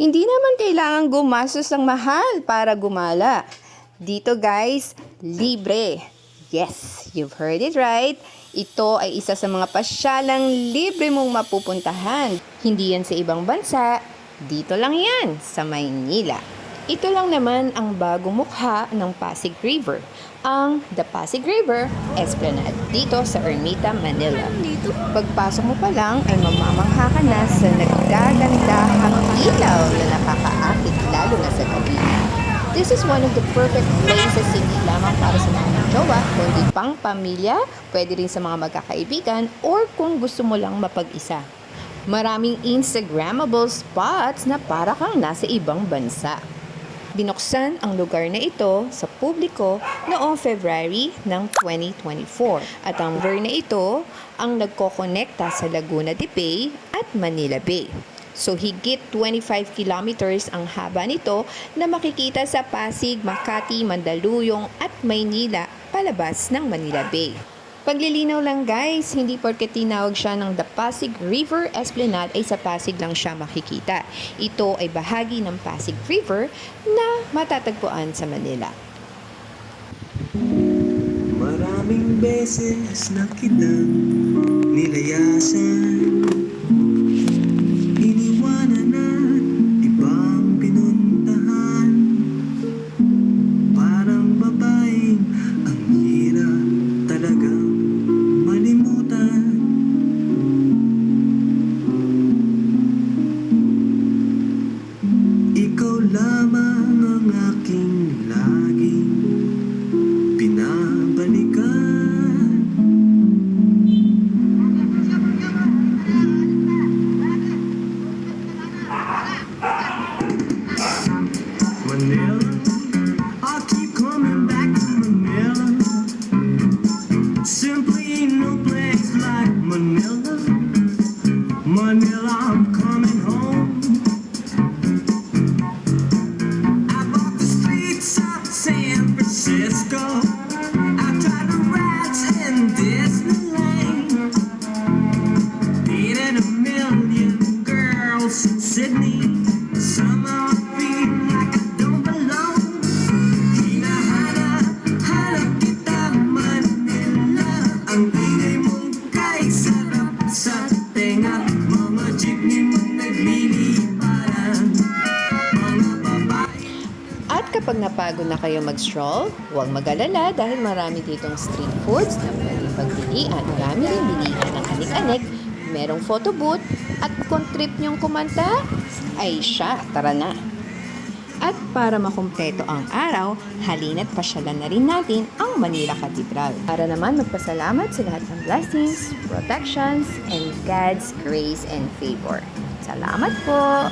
Hindi naman kailangan gumastos ng mahal para gumala. Dito guys, libre. Yes, you've heard it right. Ito ay isa sa mga pasyalang libre mong mapupuntahan. Hindi yan sa ibang bansa, dito lang yan sa Maynila. Ito lang naman ang bagong mukha ng Pasig River, ang The Pasig River Esplanade dito sa Ermita, Manila. Pagpasok mo pa lang ay mamamangha ka na sa nagagandahang ilaw na nakakaakit lalo na sa gabi. This is one of the perfect places hindi lamang para sa mga jowa, kundi pang pamilya, pwede rin sa mga magkakaibigan, or kung gusto mo lang mapag-isa. Maraming Instagrammable spots na para kang nasa ibang bansa. Binuksan ang lugar na ito sa publiko noong February ng 2024 at ang river na ito ang nagkokonekta sa Laguna de Bay at Manila Bay. So higit 25 kilometers ang haba nito na makikita sa Pasig, Makati, Mandaluyong at Maynila palabas ng Manila Bay. Paglilinaw lang guys, hindi porket tinawag siya ng The Pasig River Esplanade ay sa Pasig lang siya makikita. Ito ay bahagi ng Pasig River na matatagpuan sa Manila. Maraming beses na kitang nilayasan, iniwanan at ibang pinuntahan. Parang babaeng ang hirap talagang malimutan. Ikaw lamang ang aking laging pinabalikan. Manila, I keep coming back to Manila. Simply no place like Manila. Manila, I'm coming home. I walk the streets of San Francisco. I tried to ride in Disneyland. Dated a million girls in Sydney. Somehow I feel like I don't belong. Hinahanap kita Manila. Ang ingay mong kay sarap sa tenga. Mga jeepney mong nagliliparan. Mga babae. At kapag napagod na kayo mag-stroll, huwag mag-alala dahil marami ditong street foods na pwedeng pagpilian. Marami rin bilihan ng anik-anik, merong photo booth, at kung trip niyong kumanta, ay siya, tara na! At para makumpleto ang araw, halina't pasyalan na rin natin ang Manila Cathedral. Para naman magpasalamat sa lahat ng blessings, protections, and God's grace and favor. Salamat po!